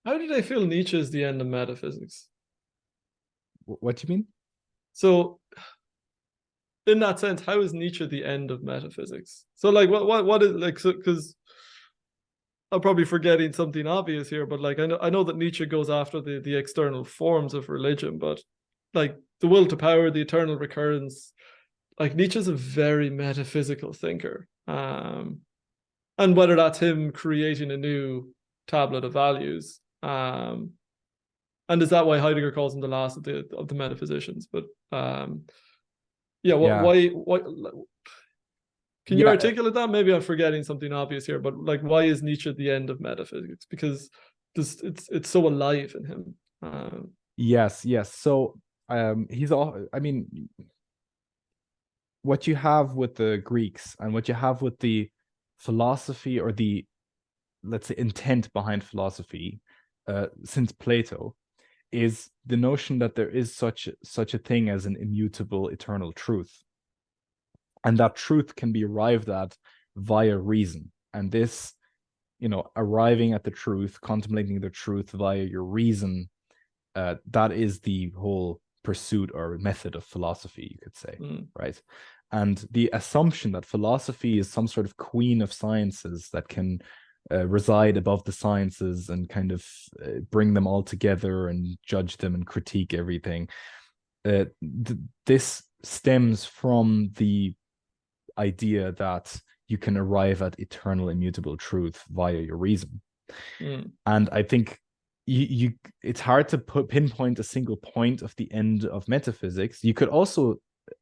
How do they feel Nietzsche is the end of metaphysics? What do you mean? So in that sense, how is Nietzsche the end of metaphysics? So like what is like, so because I'm probably forgetting something obvious here, but like I know that Nietzsche goes after the external forms of religion, but like the will to power, the eternal recurrence, like Nietzsche's a very metaphysical thinker. And whether that's him creating a new tablet of values, and is that why Heidegger calls him the last of the metaphysicians? But yeah, Yeah, why can you yeah, articulate that? Maybe I'm forgetting something obvious here, but like, why is Nietzsche the end of metaphysics? Because this it's so alive in him. yes. So he's all. I mean, what you have with the Greeks and what you have with the philosophy or the, let's say, intent behind philosophy since Plato is the notion that there is such a thing as an immutable eternal truth, and that truth can be arrived at via reason. And this, arriving at the truth, contemplating the truth via your reason, that is the whole pursuit or method of philosophy, you could say, right? And the assumption that philosophy is some sort of queen of sciences that can reside above the sciences and kind of bring them all together and judge them and critique everything. This stems from the idea that you can arrive at eternal immutable truth via your reason. And I think it's hard to pinpoint a single point of the end of metaphysics. You could also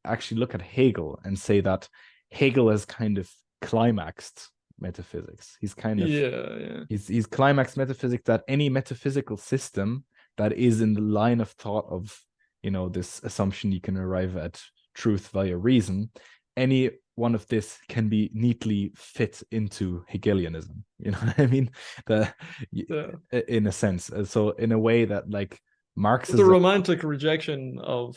actually look at Hegel and say that Hegel has kind of climaxed metaphysics. He's kind of Yeah. he's climaxed metaphysics, that any metaphysical system that is in the line of thought of, this assumption you can arrive at truth via reason, any one of this can be neatly fit into Hegelianism. You know what I mean? Yeah. In a sense. So in a way that like The Marxism, romantic rejection of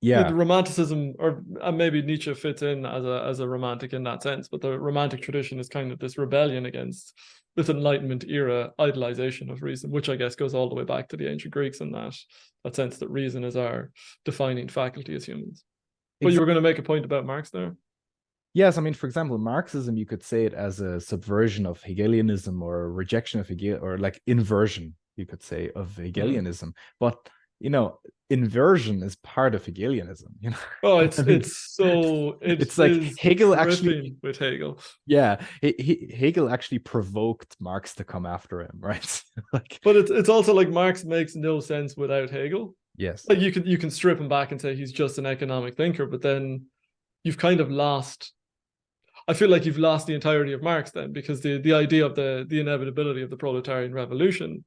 the yeah, romanticism, or maybe Nietzsche fits in as a romantic in that sense, but the romantic tradition is kind of this rebellion against this Enlightenment era idolization of reason, which I guess goes all the way back to the ancient Greeks in that sense that reason is our defining faculty as humans. But you were exactly. going to make a point about Marx there. Yes, I mean, for example, Marxism, you could say it as a subversion of Hegelianism or a rejection of Hegel, or like inversion, you could say, of Hegelianism. But inversion is part of Hegelianism. Oh, I it's mean, it's so it it's like is Hegel actually, dripping with Hegel. yeah, Hegel actually provoked Marx to come after him, right? Like, But it's also like Marx makes no sense without Hegel. yes, Like you can strip him back and say he's just an economic thinker, but then you've kind of lost. I feel like you've lost the entirety of Marx then, because the idea of the inevitability of the proletarian revolution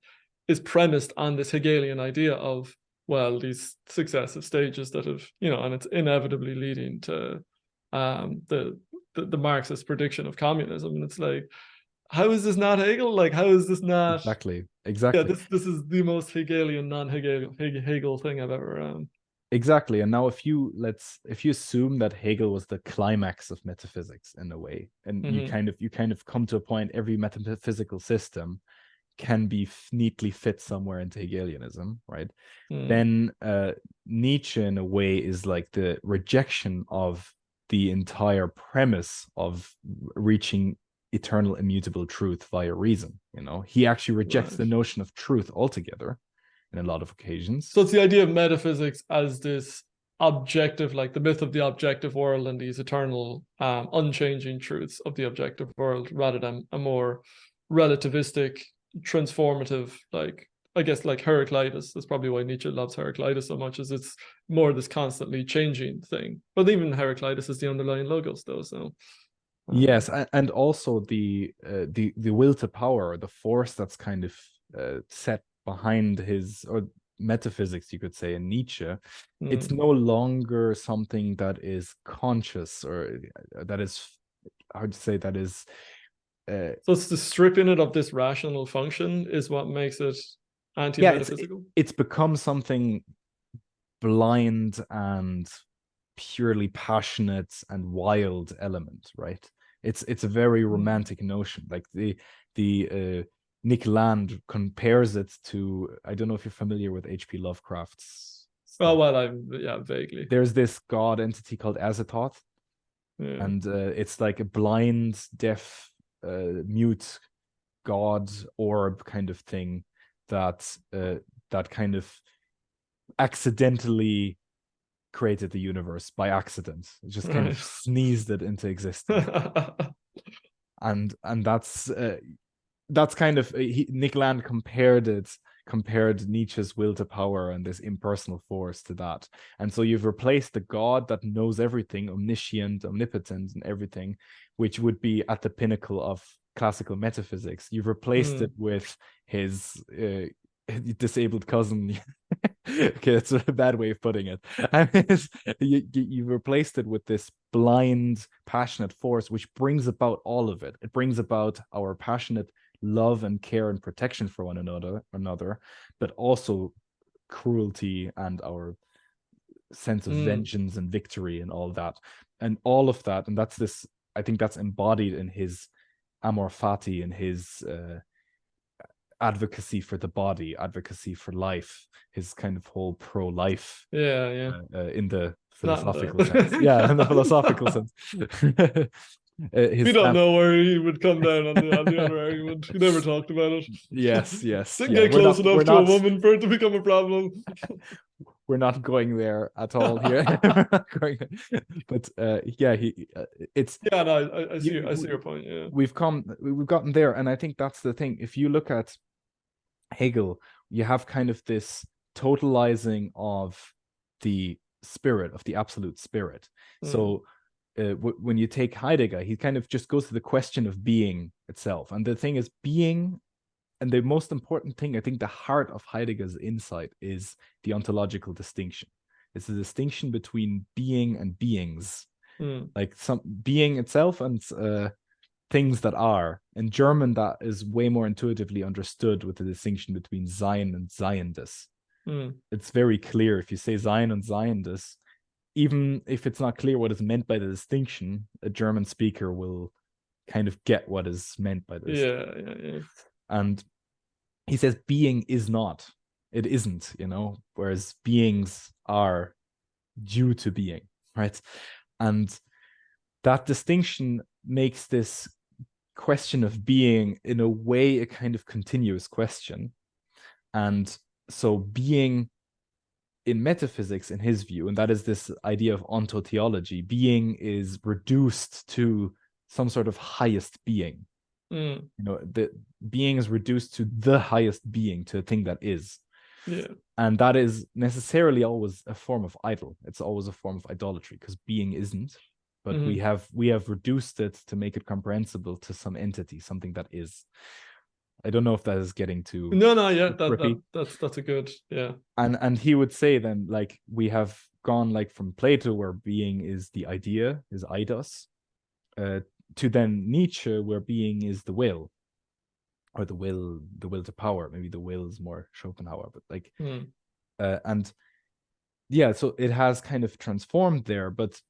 is premised on this Hegelian idea of, well, these successive stages that have, and it's inevitably leading to the Marxist prediction of communism. And it's like, how is this not Hegel? Like, how is this not? exactly, Yeah, exactly. this is the most Hegelian, non-Hegel thing I've ever. Exactly. And now if you assume that Hegel was the climax of metaphysics in a way, and you kind of come to a point every metaphysical system can be neatly fit somewhere into Hegelianism, right? Then Nietzsche in a way is like the rejection of the entire premise of reaching eternal immutable truth via reason. He actually rejects Right. the notion of truth altogether in a lot of occasions. So it's the idea of metaphysics as this objective, like the myth of the objective world and these eternal, unchanging truths of the objective world, rather than a more relativistic, transformative, like, I guess, like Heraclitus. That's probably why Nietzsche loves Heraclitus so much, is it's more this constantly changing thing. But even Heraclitus is the underlying logos, though. So Yes, and also the will to power, the force that's kind of set behind his or metaphysics, you could say, in Nietzsche. It's no longer something that is conscious or that is, how to say, that is. So it's the stripping it of this rational function is what makes it Yeah, anti-metaphysical. it's become something blind and purely passionate and wild element, right? It's a very romantic notion, like the Nick Land compares it to, I don't know if you're familiar with H.P. Lovecraft's Oh stuff. well, vaguely. There's this god entity called Azathoth, Yeah. and it's like a blind, deaf, mute god orb kind of thing that that kind of accidentally created the universe by accident. It just kind of Right. sneezed it into existence. And that's kind of Nick Land compared Nietzsche's will to power and this impersonal force to that. And so you've replaced the god that knows everything, omniscient, omnipotent, and everything, which would be at the pinnacle of classical metaphysics. You've replaced it with his disabled cousin. Okay, that's a bad way of putting it. You've replaced it with this blind, passionate force, which brings about all of it. It brings about our passionate love and care and protection for one another, but also cruelty and our sense of vengeance and victory and all that. And all of that, and that's this, I think that's embodied in his amor fati, in his advocacy for the body, advocacy for life, his kind of whole pro-life in the philosophical sense. Yeah, in the philosophical sense. We don't know where he would come down on the other argument. He never talked about it. Yes. Didn't get close enough to a woman for it to become a problem. We're not going there at all here. But it's no, I see your point. Yeah, we've gotten there, and I think that's the thing. If you look at Hegel, you have kind of this totalizing of the spirit, of the absolute spirit. So when you take Heidegger, he kind of just goes to the question of being itself. And the thing is, being, and the most important thing, I think the heart of Heidegger's insight is the ontological distinction. It's the distinction between being and beings, like some being itself and things that are. In German, that is way more intuitively understood with the distinction between Sein and Seiendes. It's very clear. If you say Sein and Seiendes, even if it's not clear what is meant by the distinction, a German speaker will kind of get what is meant by this. Yeah. And he says being is not, it isn't, whereas beings are due to being, right? And that distinction makes this question of being, in a way, a kind of continuous question. And so being in metaphysics, in his view, and that is this idea of ontotheology, being is reduced to some sort of highest being. The being is reduced to the highest being, to a thing that is. Yeah. And that is necessarily always a form of idol. It's always a form of idolatry, because being isn't. But we have reduced it to make it comprehensible to some entity, something that is. I don't know if that is getting too that's a good, yeah. And he would say then, like, we have gone like from Plato, where being is the idea, is eidos, to then Nietzsche, where being is the will, or the will to power. Maybe the will is more Schopenhauer, but like, and yeah, so it has kind of transformed there, but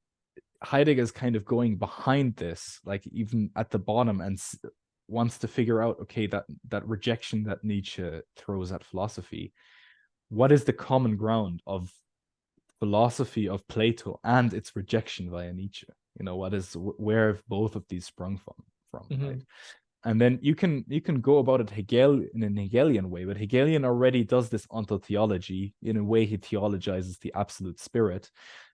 Heidegger is kind of going behind this, like even at the bottom, and wants to figure out, okay, that rejection that Nietzsche throws at philosophy, what is the common ground of philosophy of Plato and its rejection via Nietzsche? Where have both of these sprung from, right? And then you can go about it in an Hegelian way, but Hegelian already does this ontotheology. In a way, he theologizes the absolute spirit,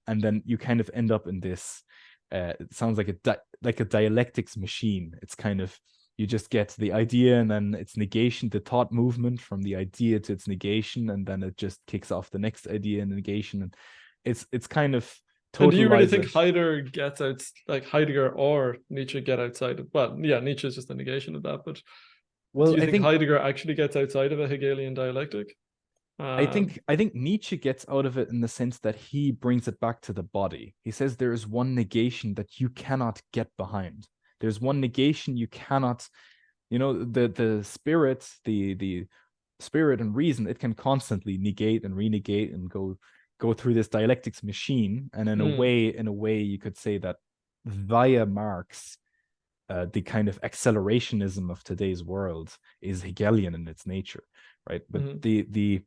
and then you kind of end up in this. It sounds like a dialectics machine. It's kind of, you just get the idea, and then its negation, the thought movement from the idea to its negation, and then it just kicks off the next idea and negation, and it's kind of. And do you really think Heidegger or Nietzsche get outside of? Well, yeah, Nietzsche is just a negation of that, but do you think Heidegger actually gets outside of a Hegelian dialectic? I think Nietzsche gets out of it in the sense that he brings it back to the body. He says there is one negation that you cannot get behind. There's one negation you cannot, the spirit, the spirit and reason, it can constantly negate and renegate and go through this dialectics machine. And in a way you could say that via Marx, the kind of accelerationism of today's world is Hegelian in its nature, right? But the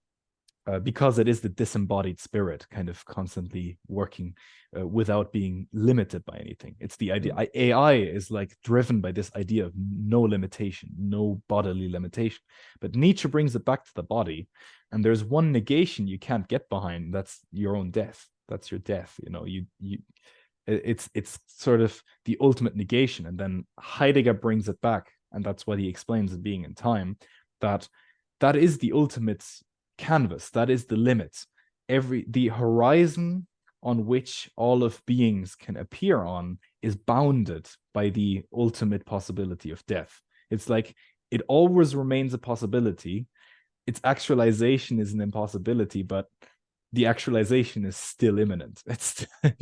because it is the disembodied spirit kind of constantly working without being limited by anything. It's the idea. AI is like driven by this idea of no limitation, no bodily limitation. But Nietzsche brings it back to the body, and there's one negation you can't get behind. That's your own death. That's your death. You know, it's sort of the ultimate negation. And then Heidegger brings it back, and that's what he explains as being in time, that is the ultimate canvas, that is the limit. The horizon on which all of beings can appear on is bounded by the ultimate possibility of death. It's like it always remains a possibility. Its actualization is an impossibility, but the actualization is still imminent. It's it's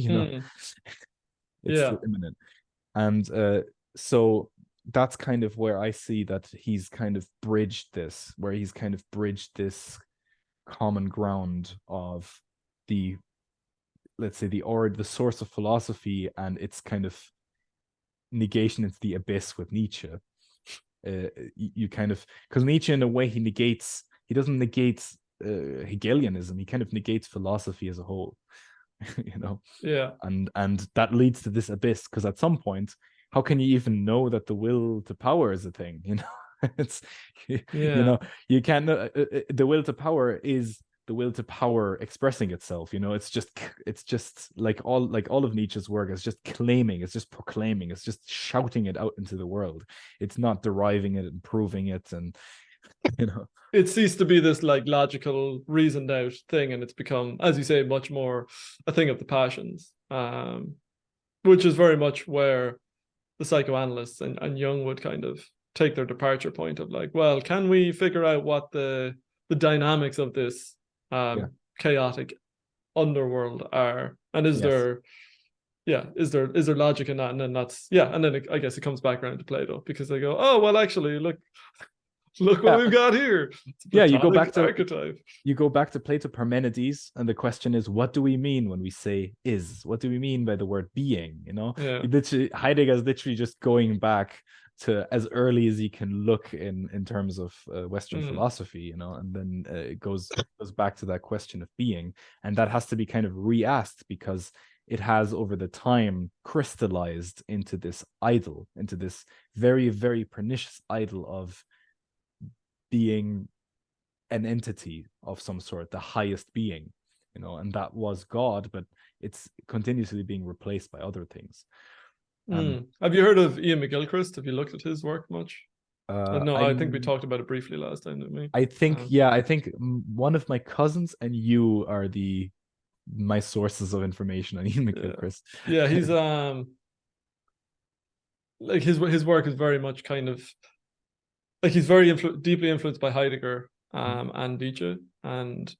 still imminent. And so that's kind of where I see that he's kind of bridged this common ground of the, let's say, the source of philosophy and its kind of negation into the abyss with Nietzsche. You kind of, because Nietzsche, in a way, he doesn't negate Hegelianism, he kind of negates philosophy as a whole. And that leads to this abyss, because at some point, how can you even know that the will to power is a thing? It's you can't know. The will to power is the will to power expressing itself. It's just like all of Nietzsche's work is just claiming, it's just proclaiming, it's just shouting it out into the world. It's not deriving it and proving it, and it ceased to be this like logical reasoned out thing, and it's become, as you say, much more a thing of the passions, which is very much where the psychoanalysts and Jung would kind of take their departure point of like, well, can we figure out what the dynamics of this chaotic underworld are, and is there logic in that? And then I guess it comes back around to Plato, because they go, oh well, actually look what we've got here. You go back to archetype. You go back to Plato, Parmenides, and the question is, what do we mean when we say is? What do we mean by the word being? Heidegger is literally just going back to as early as he can look in terms of Western philosophy, and then it goes back to that question of being, and that has to be kind of re-asked, because it has over the time crystallized into this idol, into this very, very pernicious idol of being an entity of some sort, the highest being, and that was God, but it's continuously being replaced by other things. Have you heard of Ian McGill Chris? Have you looked at his work much? No, I think we talked about it briefly last time, didn't we? I think one of my cousins and you are my sources of information on Ian McGill Chris. Yeah, he's like his work is very much kind of like, he's very deeply influenced by Heidegger and Nietzsche, and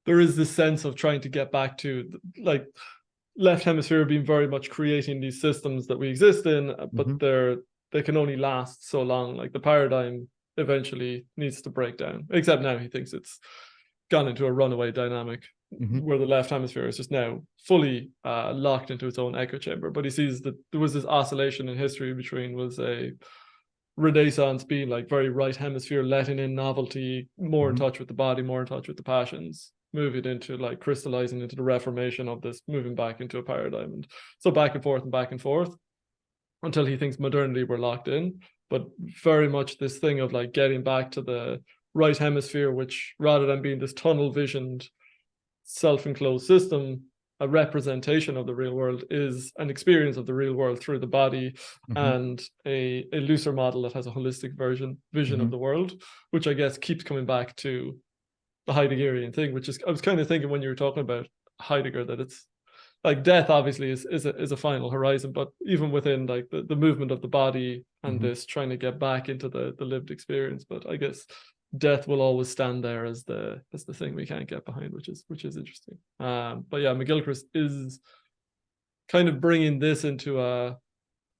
there is this sense of trying to get back to like left hemisphere being very much creating these systems that we exist in, but they can only last so long. Like the paradigm eventually needs to break down. Except now he thinks it's gone into a runaway dynamic where the left hemisphere is just now fully locked into its own echo chamber. But he sees that there was this oscillation in history between was a Renaissance being like very right hemisphere, letting in novelty, more in touch with the body, more in touch with the passions, moving into like crystallizing into the Reformation of this, moving back into a paradigm. And so back and forth until he thinks modernity we're locked in. But very much this thing of like getting back to the right hemisphere, which rather than being this tunnel visioned, self-enclosed system, a representation of the real world, is an experience of the real world through the body, and a looser model that has a holistic vision of the world, which I guess keeps coming back to the Heideggerian thing, which is, I was kind of thinking when you were talking about Heidegger that it's like death obviously is a final horizon, but even within like the movement of the body and this trying to get back into the lived experience. But I guess death will always stand there as the thing we can't get behind, which is interesting. But yeah, McGill Chris is kind of bringing this into a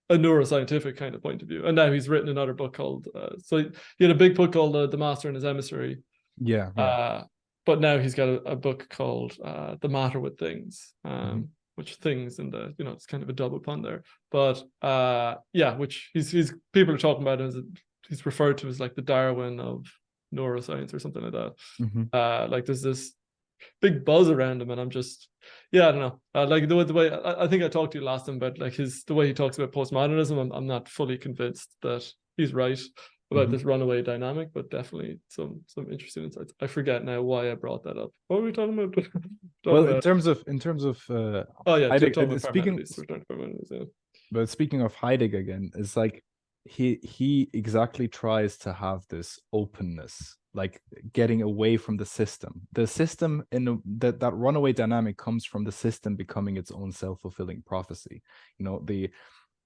neuroscientific kind of point of view, and now he's written another book called so he had a big book called The Master and His Emissary, but now he's got a book called The Matter with Things, which things in the, it's kind of a double pun there. But yeah, which he's people are talking about as he's referred to as like the Darwin of neuroscience or something like that. Like there's this big buzz around him, and I'm just, I don't know. Like the way I think I talked to you last time about like the way he talks about postmodernism. I'm not fully convinced that he's right about this runaway dynamic, but definitely some interesting insights. I forget now why I brought that up. What were we talking about? In terms of Heidegger, speaking, yeah. But speaking of Heidegger again, it's like he exactly tries to have this openness, like getting away from the system. The system that runaway dynamic comes from the system becoming its own self-fulfilling prophecy. The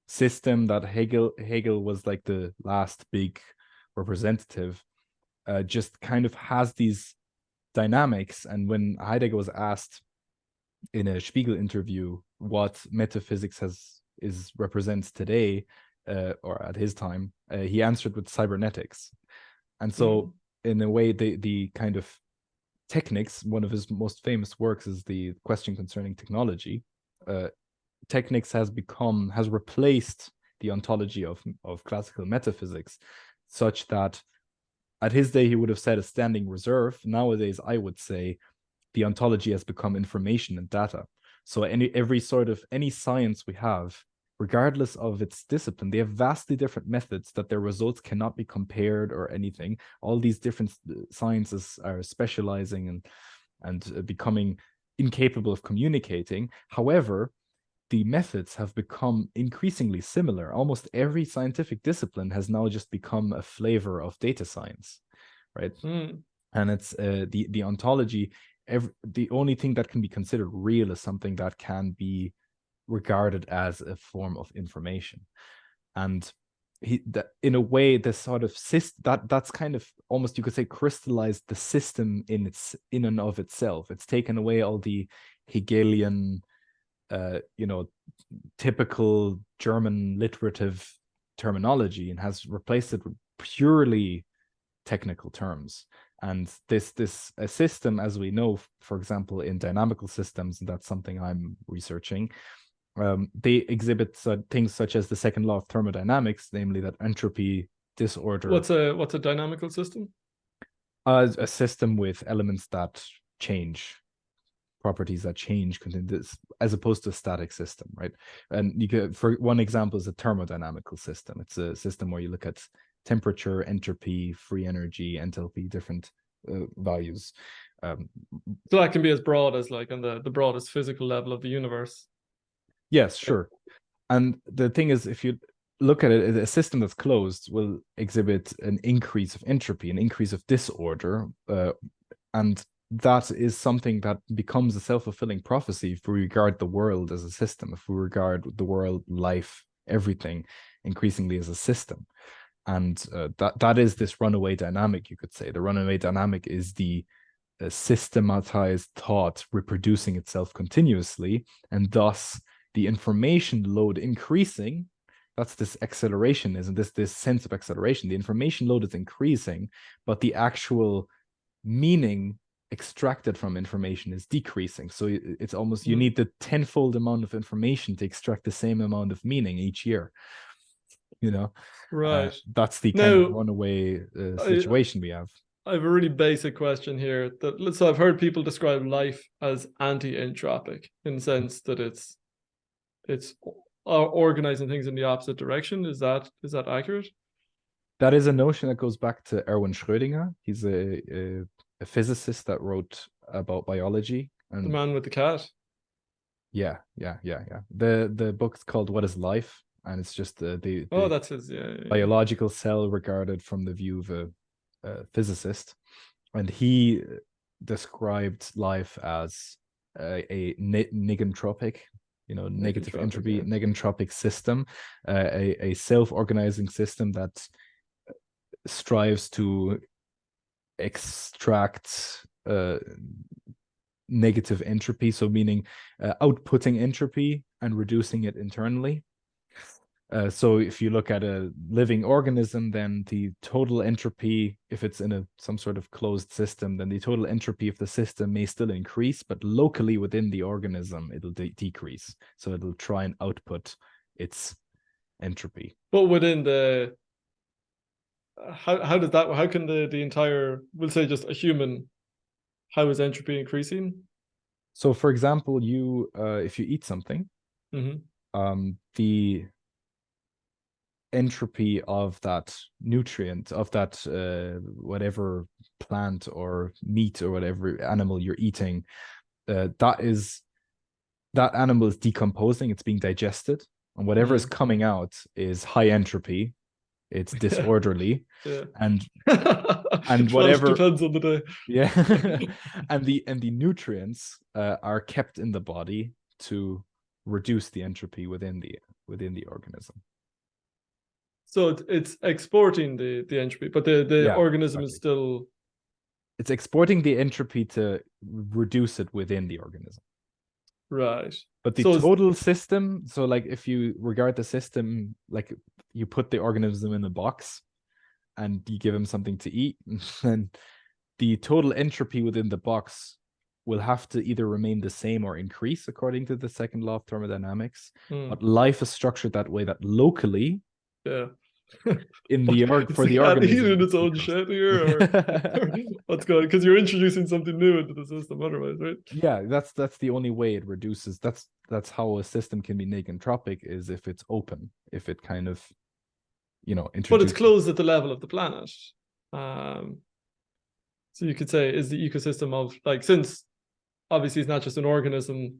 system that Hegel was like the last big representative, just kind of has these dynamics. And when Heidegger was asked in a Spiegel interview what metaphysics represents today, or at his time, he answered with cybernetics. And so in a way, the kind of techniques, one of his most famous works is the Question Concerning Technology. Technics has replaced the ontology of classical metaphysics, such that at his day he would have said a standing reserve. Nowadays I would say the ontology has become information and data. So any science we have, regardless of its discipline, they have vastly different methods that their results cannot be compared or anything. All these different sciences are specializing and becoming incapable of communicating. However, the methods have become increasingly similar. Almost every scientific discipline has now just become a flavor of data science, right? And it's the ontology. The only thing that can be considered real is something that can be regarded as a form of information. And in a way, this sort of that's kind of almost, you could say, crystallized the system in and of itself. It's taken away all the Hegelian typical German literative terminology and has replaced it with purely technical terms. And this a system, as we know, for example, in dynamical systems, and that's something I'm researching, they exhibit things such as the second law of thermodynamics, namely that entropy disorder. What's a dynamical system? A system with elements that change, properties that change, as opposed to a static system, right? And you could, for one example, is a thermodynamical system. It's a system where you look at temperature, entropy, free energy, enthalpy, different values. So that can be as broad as like on the broadest physical level of the universe. Yes, sure. And the thing is, if you look at it, a system that's closed will exhibit an increase of entropy, an increase of disorder, and that is something that becomes a self-fulfilling prophecy if we regard the world as a system, if we regard the world, life, everything increasingly as a system. And that is this runaway dynamic, you could say. The runaway dynamic is the systematized thought reproducing itself continuously, and thus the information load increasing. That's this acceleration, isn't this sense of acceleration? The information load is increasing, but the actual meaning extracted from information is decreasing. So it's almost, you need the tenfold amount of information to extract the same amount of meaning each year. Right. That's the kind of runaway situation we have. I have a really basic question here. So I've heard people describe life as anti-entropic in the sense that it's organizing things in the opposite direction. Is that accurate? That is a notion that goes back to Erwin Schrödinger. He's a physicist that wrote about biology. And the man with the cat. Yeah. The book's called What is Life? And it's just the that's his biological cell regarded from the view of a physicist. And he described life as a negentropic, negative entropy, negentropic system, a self-organizing system that strives to extract negative entropy, so meaning outputting entropy and reducing it internally. So if you look at a living organism, then the total entropy, if it's in some sort of closed system, then the total entropy of the system may still increase, but locally within the organism, it'll decrease. So it'll try and output its entropy. But within the how does that, how can the entire, we'll say just a human, how is entropy increasing? So for example, if you eat something, the entropy of that nutrient, of that whatever plant or meat or whatever animal you're eating, that animal is decomposing, it's being digested, and whatever is coming out is high entropy, it's disorderly. Yeah. and whatever depends on the day. Yeah. and the nutrients are kept in the body to reduce the entropy within the organism. So it's exporting the entropy, but the organism is still, it's exporting the entropy to reduce it within the organism. Right. But the total system, so like if you regard the system, like you put the organism in a box and you give him something to eat, and the total entropy within the box will have to either remain the same or increase according to the second law of thermodynamics. But life is structured that way, that locally, in the for the organism, eating its own shit here, or what's going? Because you're introducing something new into the system, otherwise, right? Yeah, that's the only way it reduces. That's how a system can be negentropic, is if it's open, if it kind of, but it's closed at the level of the planet. So you could say, is the ecosystem of, like, since obviously it's not just an organism,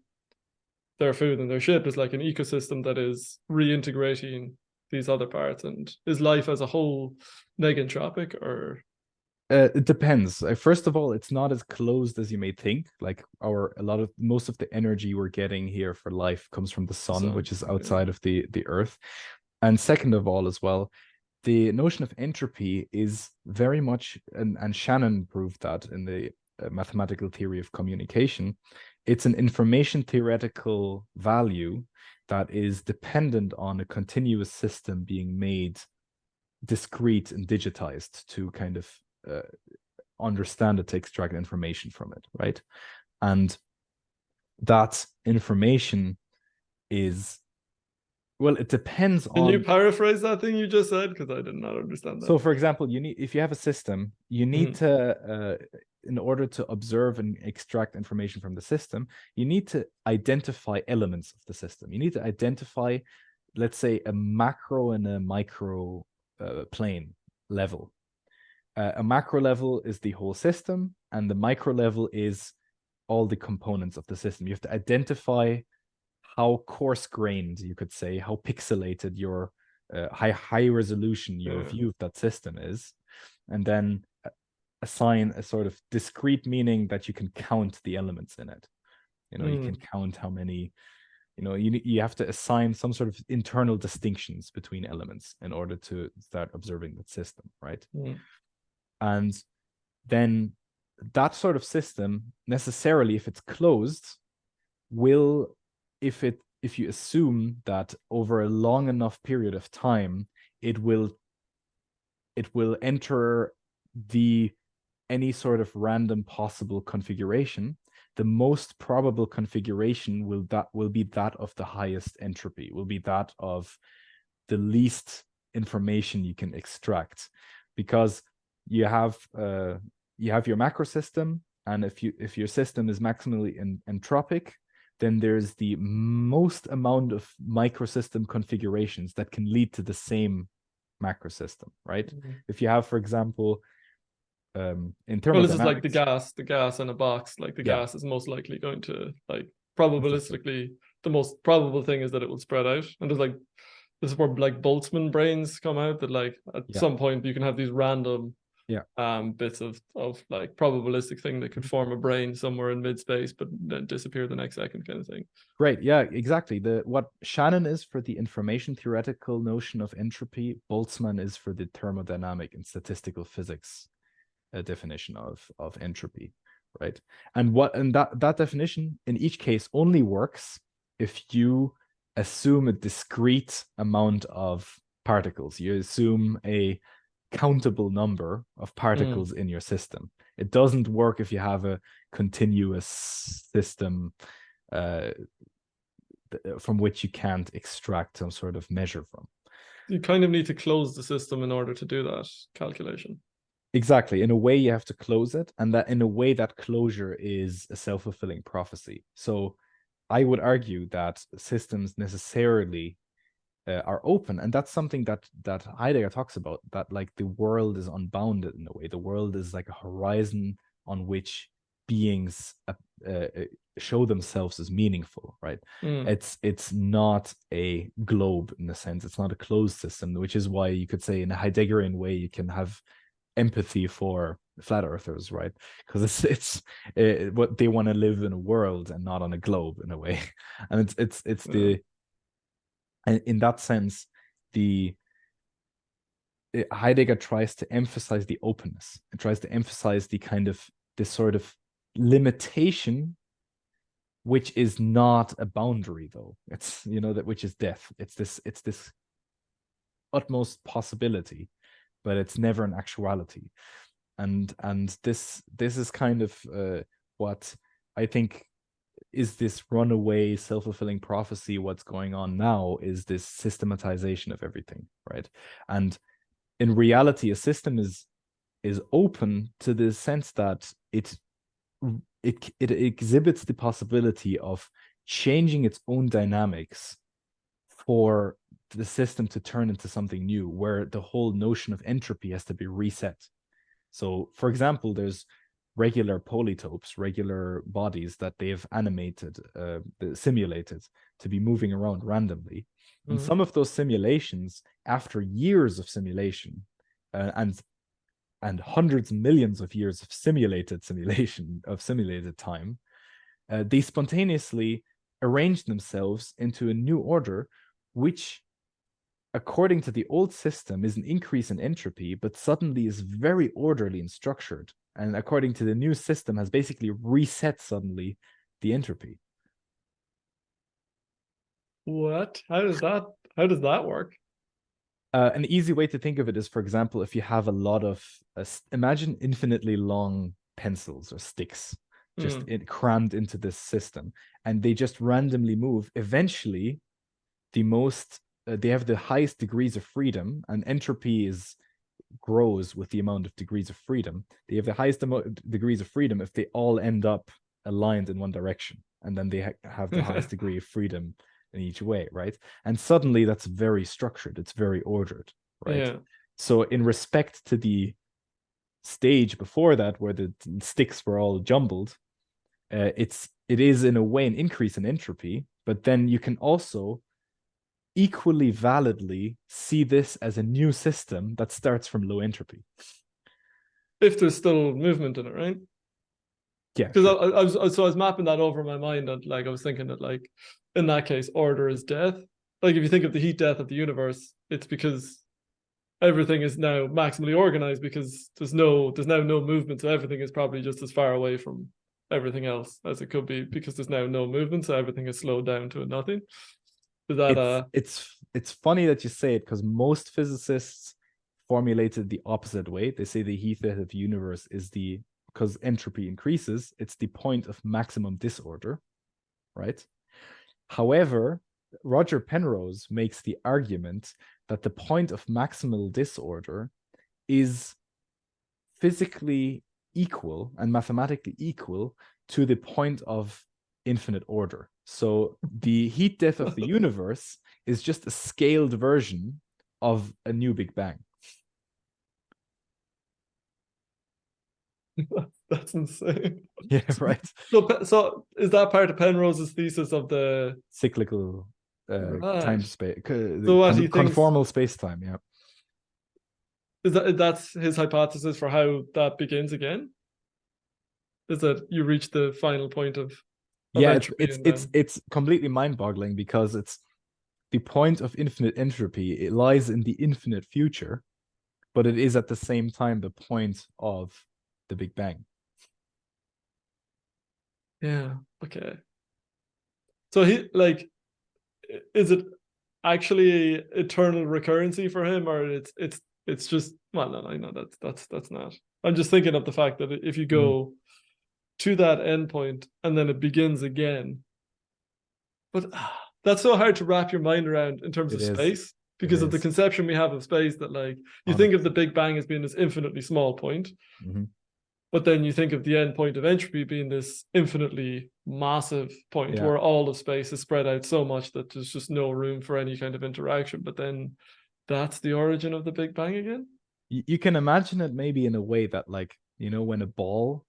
their food and their ship is like an ecosystem that is reintegrating these other parts, and is life as a whole negentropic, or? It depends. First of all, it's not as closed as you may think. Like most of the energy we're getting here for life comes from the sun, which is outside of the earth. And second of all, as well, the notion of entropy is very much, and Shannon proved that in the mathematical theory of communication, it's an information theoretical value that is dependent on a continuous system being made discrete and digitized to kind of understand it, to extract information from it, right? And that information is, well, it depends on. Can you paraphrase that thing you just said? Because I did not understand that. So, for example, if you have a system, you need to, in order to observe and extract information from the system, you need to identify elements of the system. You need to identify, let's say, a macro and a micro plane level. A macro level is the whole system, and the micro level is all the components of the system. You have to identify how coarse-grained, you could say, how pixelated your high resolution your view of that system is, and then assign a sort of discrete meaning that you can count the elements in it. You can count how many. You have to assign some sort of internal distinctions between elements in order to start observing that system, right? And then that sort of system necessarily, if it's closed, will, if you assume that over a long enough period of time, it will enter any sort of random possible configuration, the most probable configuration will be that of the highest entropy, will be that of the least information you can extract, because you have your macro system, and if your system is maximally entropic, then there's the most amount of microsystem configurations that can lead to the same macro system, right? If you have, for example, in thermodynamics, well, this is like the gas in a box. Like the gas is most likely going to, like, probabilistically, the most probable thing is that it will spread out. And this is where like Boltzmann brains come out, that like at some point you can have these random bits of like probabilistic thing that could form a brain somewhere in mid-space but then disappear the next second, kind of thing. Great. Yeah, exactly. What Shannon is for the information theoretical notion of entropy, Boltzmann is for the thermodynamic and statistical physics definition of entropy, right? And that definition in each case only works if you assume a discrete amount of particles. You assume a countable number of particles in your system. It doesn't work if you have a continuous system from which you can't extract some sort of measure from. You kind of need to close the system in order to do that calculation. Exactly. In a way, you have to close it, and that in a way, that closure is a self-fulfilling prophecy. So I would argue that systems necessarily are open, and that's something that Heidegger talks about, that like the world is unbounded in a way. The world is like a horizon on which beings show themselves as meaningful, right? It's not a globe in a sense. It's not a closed system, which is why you could say in a Heideggerian way you can have empathy for flat earthers, right? Because it's what they want to live in a world and not on a globe in a way. And it's the, and in that sense, the Heidegger tries to emphasize the openness. It tries to emphasize the kind of this sort of limitation, which is not a boundary, though. It's, you know, that which is death. It's this utmost possibility, but it's never an actuality. And this is kind of what I think is this runaway self-fulfilling prophecy. What's going on now is this systematization of everything, right? And in reality, a system is open to the sense that it exhibits the possibility of changing its own dynamics for the system to turn into something new, where the whole notion of entropy has to be reset. So, for example, there's regular polytopes, regular bodies that they've animated, simulated to be moving around randomly. And some of those simulations, after years of simulation and hundreds of millions of years of simulated time, they spontaneously arrange themselves into a new order, which, according to the old system, is an increase in entropy, but suddenly is very orderly and structured. And according to the new system, has basically reset suddenly the entropy. What? How does that work? An easy way to think of it is, for example, if you have a lot of, imagine infinitely long pencils or sticks just crammed into this system, and they just randomly move. Eventually, they have the highest degrees of freedom, and entropy grows with the amount of degrees of freedom. They have the highest degrees of freedom if they all end up aligned in one direction, and then they have the highest degree of freedom in each way, right? And suddenly that's very structured, it's very ordered, right? Yeah. So in respect to the stage before that, where the sticks were all jumbled, it is in a way an increase in entropy, but then you can also equally validly see this as a new system that starts from low entropy. If there's still movement in it, right? Yeah, because sure. I was mapping that over in my mind, and like I was thinking that like in that case, order is death. Like if you think of the heat death of the universe, it's because everything is now maximally organized because there's now no movement, so everything is probably just as far away from everything else as it could be because there's now no movement, so everything is slowed down to nothing. Is that it's funny that you say it, because most physicists formulated the opposite way. They say the heat death of the universe is because entropy increases, it's the point of maximum disorder, right? However, Roger Penrose makes the argument that the point of maximal disorder is physically equal and mathematically equal to the point of infinite order. So the heat death of the universe is just a scaled version of a new Big Bang. that's insane. Yeah, right. So is that part of Penrose's thesis of the Cyclical time space, so what he thinks conformal space time? Yeah. is that's his hypothesis for how that begins again? Is that you reach the final point of Yeah, entropy it's completely mind-boggling, because it's the point of infinite entropy. It lies in the infinite future, but it is at the same time the point of the Big Bang. Yeah. Okay. So he like is it actually eternal recurrency for him, or it's just, well, no, I know that's not. I'm just thinking of the fact that if you go to that endpoint and then it begins again, but that's so hard to wrap your mind around in terms of space, because of the conception we have of space, that like you think of the Big Bang as being this infinitely small point, but then you think of the end point of entropy being this infinitely massive point where all of space is spread out so much that there's just no room for any kind of interaction. But then that's the origin of the Big Bang again. You can imagine it maybe in a way that, like, you know, when a ball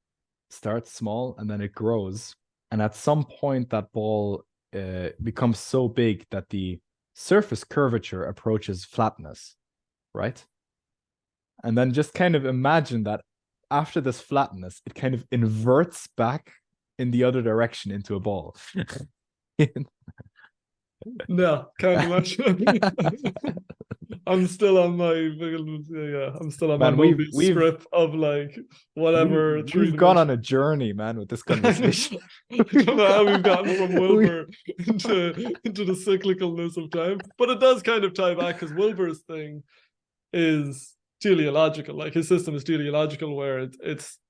starts small and then it grows, and at some point that ball becomes so big that the surface curvature approaches flatness, right? And then just kind of imagine that after this flatness, it kind of inverts back in the other direction into a ball. No, can't imagine. I'm still on my Mobius script of like whatever. We've gone on a journey, man, with this conversation. I don't know how we've gotten from Wilbur into the cyclicalness of time, but it does kind of tie back, because Wilbur's thing is teleological. Like his system is teleological, where it's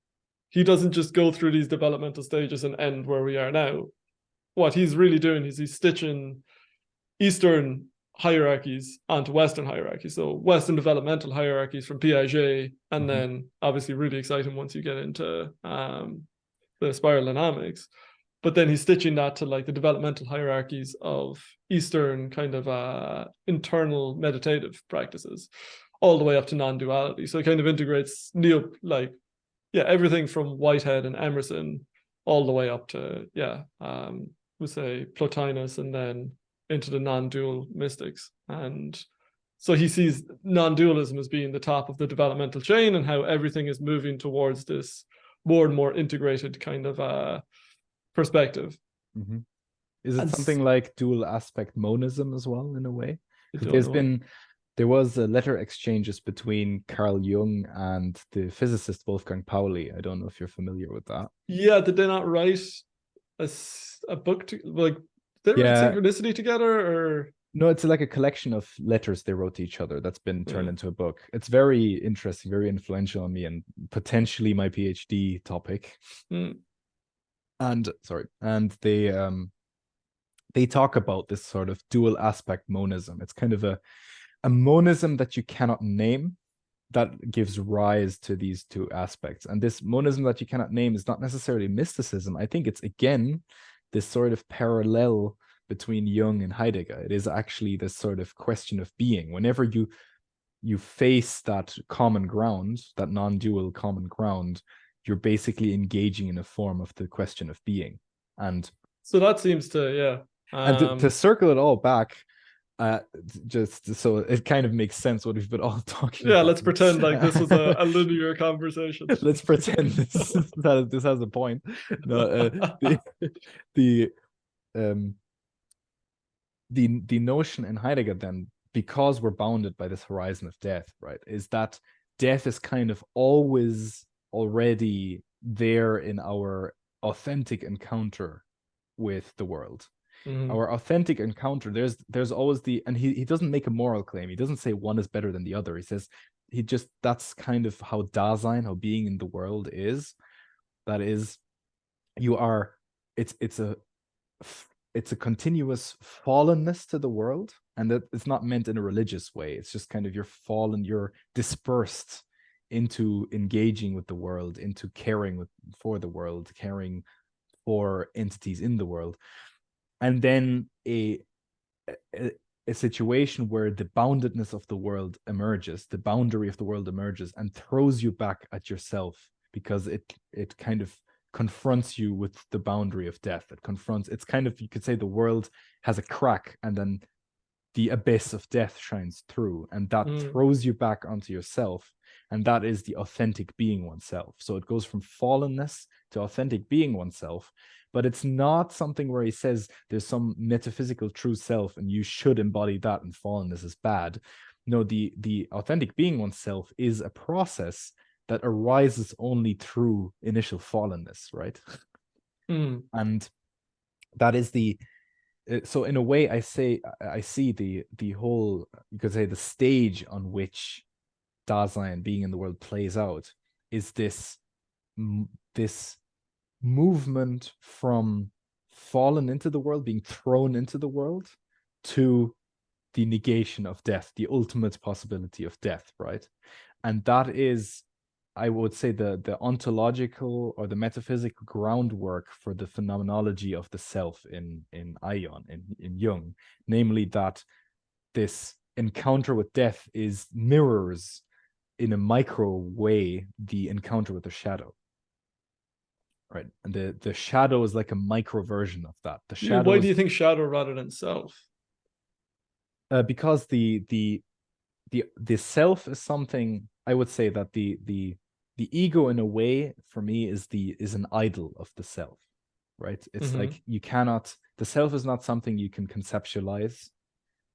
he doesn't just go through these developmental stages and end where we are now. What he's really doing is he's stitching Eastern hierarchies onto Western hierarchies. So Western developmental hierarchies from Piaget, and then obviously really exciting once you get into the spiral dynamics. But then he's stitching that to like the developmental hierarchies of Eastern kind of internal meditative practices, all the way up to non-duality. So it kind of integrates everything from Whitehead and Emerson all the way up to we say Plotinus, and then into the non-dual mystics. And so he sees non-dualism as being the top of the developmental chain, and how everything is moving towards this more and more integrated kind of perspective. Is it something like dual aspect monism as well, in a way? There was a letter exchanges between Carl Jung and the physicist Wolfgang Pauli. I don't know if you're familiar with that. Yeah, did they not write a book to, like, did they write Synchronicity together, or? No, it's like a collection of letters they wrote to each other that's been turned into a book. It's very interesting, very influential on me, and potentially my PhD topic. And they talk about this sort of dual aspect monism. It's kind of a monism that you cannot name, that gives rise to these two aspects. And this monism that you cannot name is not necessarily mysticism. I think it's, again, this sort of parallel between Jung and Heidegger. It is actually this sort of question of being. Whenever you face that common ground, that non-dual common ground, you're basically engaging in a form of the question of being. And so that seems to, and to circle it all back, just so it kind of makes sense what we've been all talking about. Let's pretend like this was a linear conversation. Let's pretend this has a point. No, the notion in Heidegger, then, because we're bounded by this horizon of death, right, is that death is kind of always already there in our authentic encounter with the world. Our authentic encounter, there's always and he doesn't make a moral claim. He doesn't say one is better than the other. He says that's kind of how Dasein, how being in the world is. That is, it's a continuous fallenness to the world, and that it's not meant in a religious way. It's just kind of you're fallen, you're dispersed into engaging with the world, into caring for the world, caring for entities in the world. And then a situation where the boundedness of the world emerges, the boundary of the world emerges and throws you back at yourself, because it kind of confronts you with the boundary of death. It's kind of, you could say the world has a crack, and then the abyss of death shines through, and that throws you back onto yourself. And that is the authentic being oneself. So it goes from fallenness to authentic being oneself. But it's not something where he says there's some metaphysical true self and you should embody that and fallenness is bad. No, the authentic being oneself is a process that arises only through initial fallenness, right? And that is So in a way, I see the whole, you could say, the stage on which Dasein, being in the world, plays out is this movement from fallen into the world, being thrown into the world, to the negation of death, the ultimate possibility of death, right? And that is, I would say, the ontological or the metaphysical groundwork for the phenomenology of the self in Ion, in Jung, namely that this encounter with death mirrors in a micro way the encounter with the shadow. Right. And the shadow is like a micro version of that. The shadow Why do you think shadow rather than self? Because the self is something, I would say that the ego, in a way, for me, is an idol of the self, right? It's like the self is not something you can conceptualize.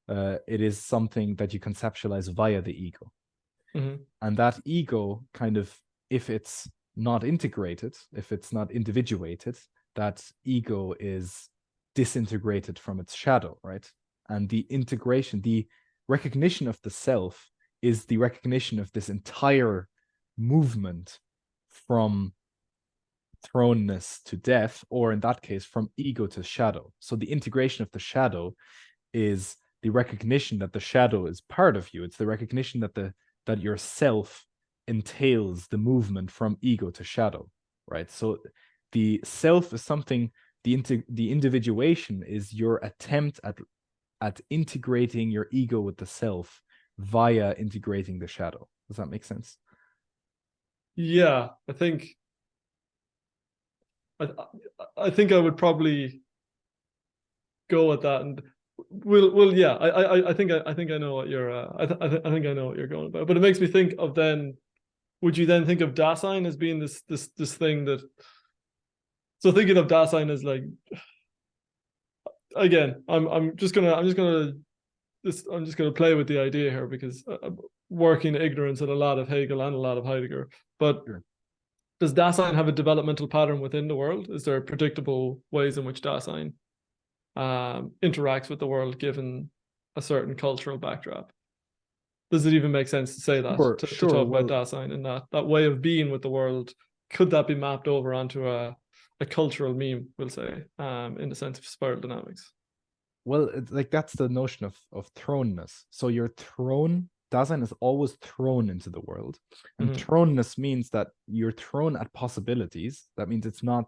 It is something that you conceptualize via the ego. And that ego, kind of, if it's not integrated, if it's not individuated, that ego is disintegrated from its shadow, right? And the integration, the recognition of the self is the recognition of this entire movement from thrownness to death, or in that case, from ego to shadow. So the integration of the shadow is the recognition that the shadow is part of you. It's the recognition that your self entails the movement from ego to shadow, right? So the self is something, the individuation is your attempt at integrating your ego with the self via integrating the shadow. Does that make sense? Yeah, I think I would probably go with that, and yeah. I think I know what you're I think I know what you're going about. But it makes me think of, then would you then think of Dasein as being this thing that, so thinking of Dasein as like, again, I'm just gonna play with the idea here, because I'm working ignorance at a lot of Hegel and a lot of Heidegger. But Sure. does Dasein have a developmental pattern within the world? Is there predictable ways in which Dasein interacts with the world given a certain cultural backdrop? Does it even make sense to say that, to talk about Dasein and that way of being with the world? Could that be mapped over onto a cultural meme, we'll say, in the sense of spiral dynamics? Well, like, that's the notion of thrownness. So you're thrown, Dasein is always thrown into the world. And thrownness means that you're thrown at possibilities. That means it's not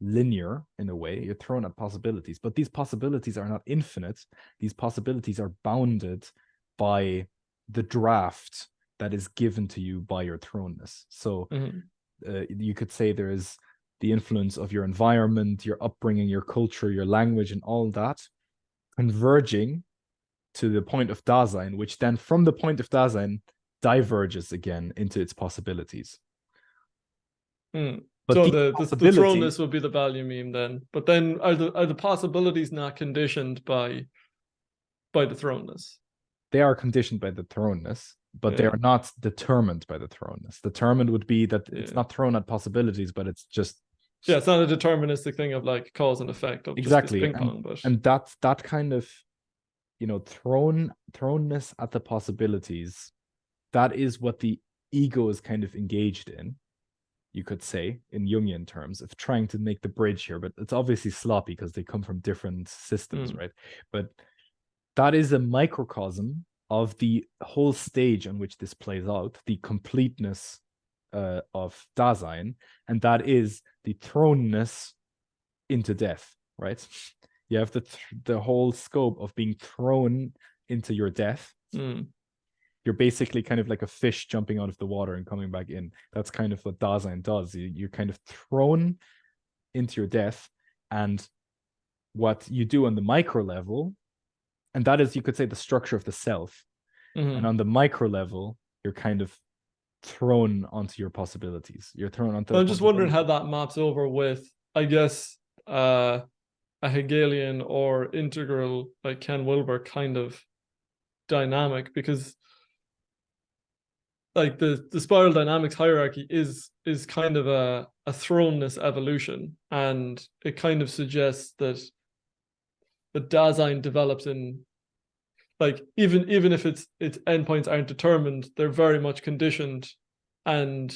linear in a way. You're thrown at possibilities, but these possibilities are not infinite. These possibilities are bounded by the draft that is given to you by your thrownness. So you could say there is the influence of your environment, your upbringing, your culture, your language, and all that converging to the point of Dasein, which then from the point of Dasein diverges again into its possibilities. But so the thrownness would be the value meme then. But then are the possibilities not conditioned by the thrownness? They are conditioned by the thrownness, but they are not determined by the thrownness. Determined would be that it's not thrown at possibilities, but it's just, it's not a deterministic thing of like cause and effect of exactly just ping pong. And that kind of, thrownness at the possibilities, that is what the ego is kind of engaged in, you could say, in Jungian terms, of trying to make the bridge here. But it's obviously sloppy because they come from different systems, right? But that is a microcosm of the whole stage on which this plays out, the completeness of Dasein, and that is the thrownness into death, right? You have the whole scope of being thrown into your death. You're basically kind of like a fish jumping out of the water and coming back in. That's kind of what Dasein does. You're kind of thrown into your death, and what you do on the micro level, and that is, you could say, the structure of the self. And on the micro level, you're kind of thrown onto your possibilities. You're thrown onto. I'm just wondering how that maps over with, I guess, a Hegelian or integral, like Ken Wilber kind of dynamic, because like the spiral dynamics hierarchy is kind of a thrownness evolution, and it kind of suggests that but Dasein develops in, like, even if its endpoints aren't determined, they're very much conditioned and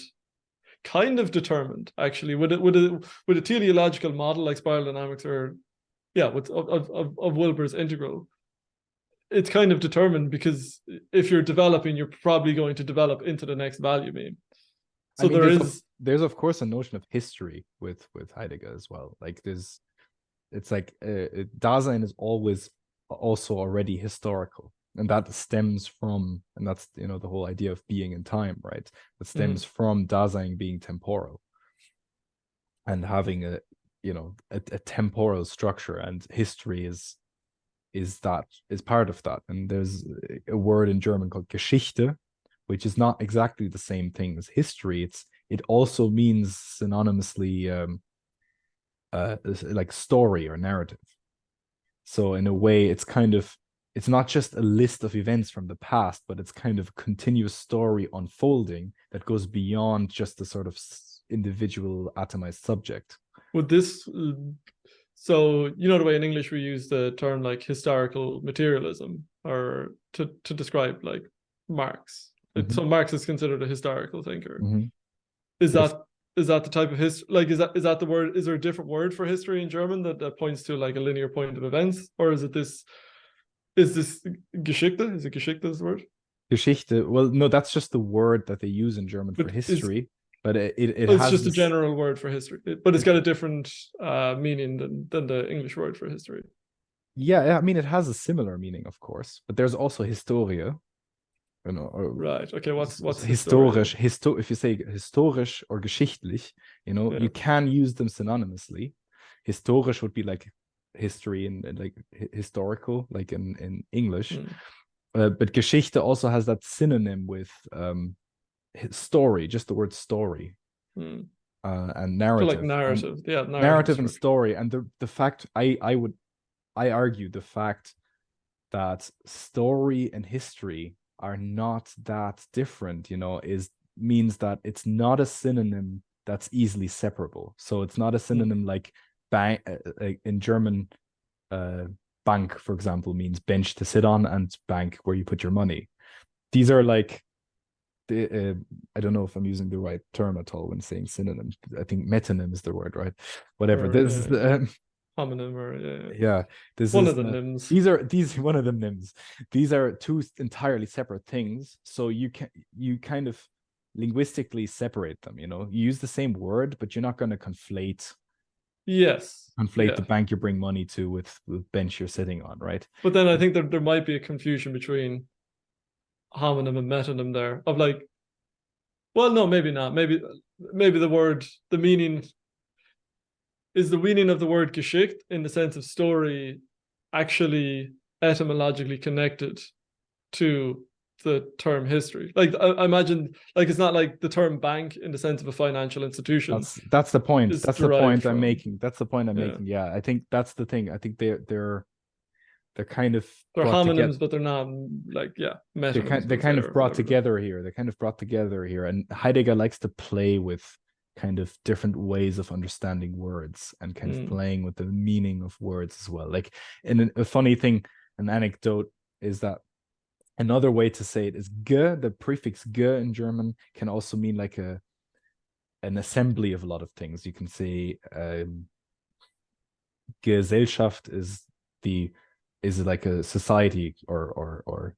kind of determined, actually, with a teleological model like spiral dynamics, or with of Wilber's integral. It's kind of determined, because if you're developing, you're probably going to develop into the next value mean. So there's of course a notion of history with Heidegger as well. Like it's like Dasein is always also already historical, and that stems from, and that's the whole idea of being in time, right? That stems from Dasein being temporal and having a temporal structure, and history is part of that. And there's a word in German called Geschichte, which is not exactly the same thing as history. It also means synonymously like story or narrative. So in a way, it's not just a list of events from the past, but it's kind of a continuous story unfolding that goes beyond just the sort of individual atomized subject. Would this, so the way in English we use the term like historical materialism, or to describe like Marx. So Marx is considered a historical thinker. Is that the type of history? Like, is that the word? Is there a different word for history in German that points to like a linear point of events, or is it this? Is this Geschichte? Is it Geschichte is the word? Geschichte. Well, no, that's just the word that they use in German for history. But it's just a general word for history, but it's got a different meaning than the English word for history. Yeah, I mean, it has a similar meaning, of course, but there's also Historia. Right. Okay. What's historisch? If you say historisch or geschichtlich, you can use them synonymously. Historisch would be like history and like historical, like in English. But Geschichte also has that synonym with story, just the word story, and narrative. So like narrative, narrative and story. And the fact I argue the fact that story and history are not that different, means that it's not a synonym that's easily separable. So it's not a synonym like bank in German. Bank, for example, means bench to sit on, and bank where you put your money. These are like I don't know if I'm using the right term at all when saying synonym. I think metonym is the word, right? Whatever. This is the homonym, or this one is of the nyms. These one of the nyms. These are two entirely separate things. So you kind of linguistically separate them. You use the same word, but you're not going to conflate. The bank you bring money to with the bench you're sitting on, right? But then I think there might be a confusion between homonym and metonym there, of like, well, no, maybe not. Maybe the meaning is the meaning of the word Geschichte in the sense of story actually etymologically connected to the term history. Like, I imagine, like, it's not like the term bank in the sense of a financial institution. That's the point. That's the point I'm making. That's the point I'm making. Yeah, I think that's the thing. I think they're kind of homonyms, but they're not like metonyms. They're kind of brought together here. They're kind of brought together here, and Heidegger likes to play with kind of different ways of understanding words and kind of playing with the meaning of words as well. Like, and a funny thing, an anecdote is that another way to say it is ge. The prefix ge in German can also mean like an assembly of a lot of things. You can say Gesellschaft is like a society or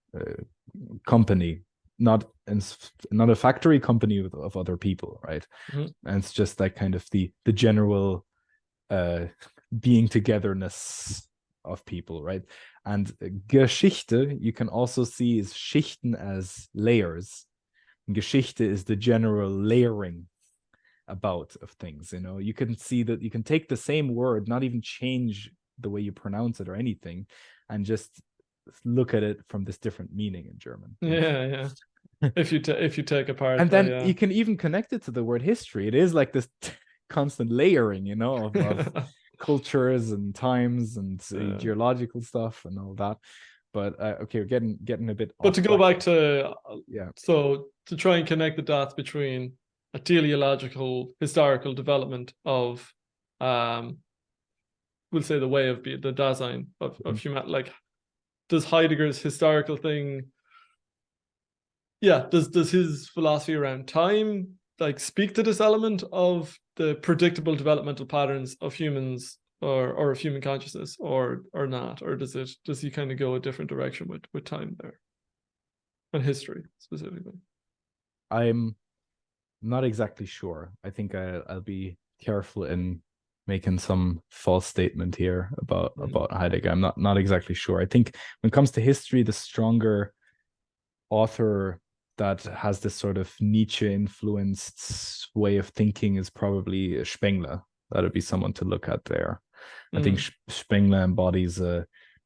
company, not a factory company of other people, right? And it's just like kind of the general being togetherness of people, right? And Geschichte you can also see is Schichten as layers. And Geschichte is the general layering about of things. You can see that you can take the same word, not even change the way you pronounce it or anything, and just look at it from this different meaning in German. If you take apart, and then you can even connect it to the word history. It is like this constant layering, of cultures and times and geological stuff and all that. But okay, we're getting a bit. But to go back to so to try and connect the dots between a teleological historical development of we'll say the way of being, the Dasein of human. Like, does Heidegger's historical thing, does his philosophy around time like speak to this element of the predictable developmental patterns of humans or of human consciousness, or not? Or does he kind of go a different direction with time there? And history specifically. I'm not exactly sure. I think I'll be careful in making some false statement here about Heidegger. I'm not exactly sure. I think when it comes to history, the stronger author that has this sort of Nietzsche influenced way of thinking is probably Spengler. That would be someone to look at there. I think Spengler embodies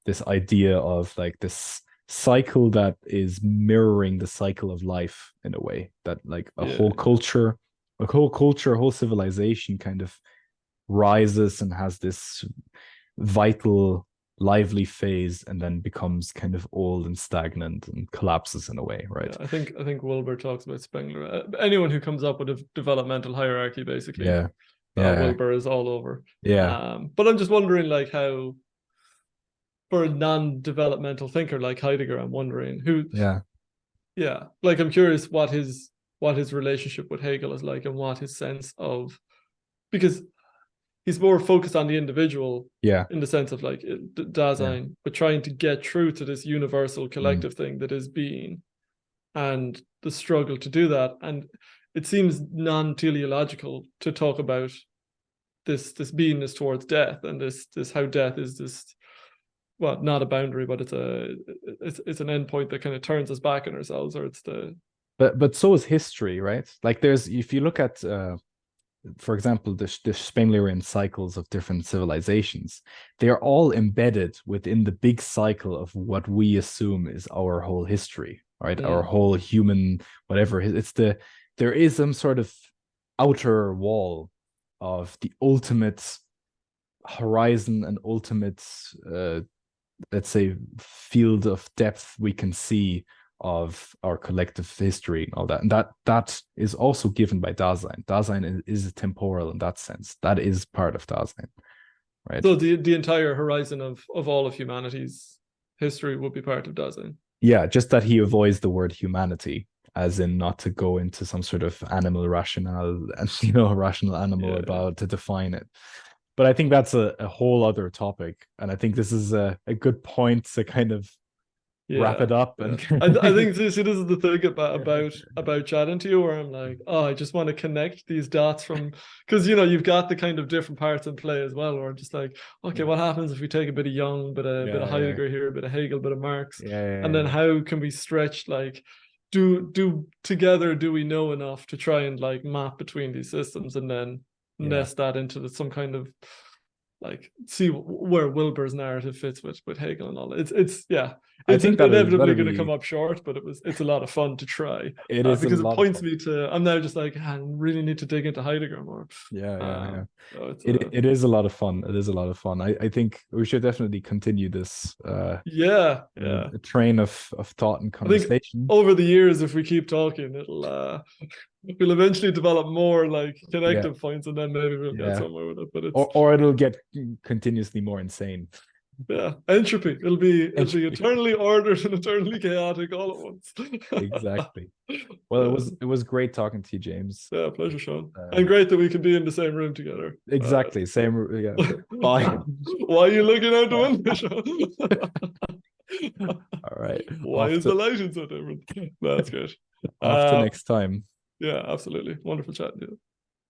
this idea of like this cycle that is mirroring the cycle of life in a way, that like a whole culture, a whole civilization kind of rises and has this vital, lively phase, and then becomes kind of old and stagnant and collapses in a way, right? I think Wilber talks about Spengler. Anyone who comes up with a developmental hierarchy, basically, Wilber is all over. But I'm just wondering, like, how for a non-developmental thinker like Heidegger, I'm wondering like, I'm curious what his relationship with Hegel is like, and what his sense of, because he's more focused on the individual in the sense of like Dasein, but trying to get through to this universal collective thing that is being, and the struggle to do that. And it seems non-teleological to talk about this beingness towards death, and this how death is this, well, not a boundary, but it's an endpoint that kind of turns us back on ourselves, or it's the. But so is history, right? Like, if you look at for example, the Spenglerian cycles of different civilizations, they are all embedded within the big cycle of what we assume is our whole history, right? Our whole human, whatever. There is some sort of outer wall of the ultimate horizon and ultimate, let's say, field of depth we can see of our collective history and all that. And that is also given by Dasein. Dasein is temporal in that sense. That is part of Dasein, right? So the entire horizon of all of humanity's history would be part of Dasein. Yeah, just that he avoids the word humanity, as in not to go into some sort of animal rationale and rational animal about to define it. But I think that's a whole other topic, and I think this is a good point to kind of wrap it up. And I think this is the thing about chatting to you, where I'm like, I just want to connect these dots from, because you've got the kind of different parts in play as well, where I'm just like, okay, what happens if we take a bit of Jung, bit of Heidegger here, a bit of Hegel, bit of Marx, and then how can we stretch, like, do we know enough to try and like map between these systems, and then nest that into some kind of, like, see where Wilber's narrative fits with Hegel and all. It's inevitably going to come up short, but it's a lot of fun to try. It is, because it points me to, I'm now just like, I really need to dig into Heidegger more. So it is a lot of fun. It is a lot of fun. I think we should definitely continue this a train of thought and conversation. Over the years, if we keep talking, we'll eventually develop more like connective points, and then maybe we'll get somewhere with it. But or it'll get continuously more insane. Entropy. It'll be eternally ordered and eternally chaotic all at once. Exactly. Well, it was great talking to you, James. Yeah, pleasure, Sean. And great that we can be in the same room together. Exactly. Same. Yeah. Bye. Why are you looking out the window, Sean? All right. Why is the lighting so different? That's good. Off to next time. Yeah, absolutely. Wonderful chatting to you.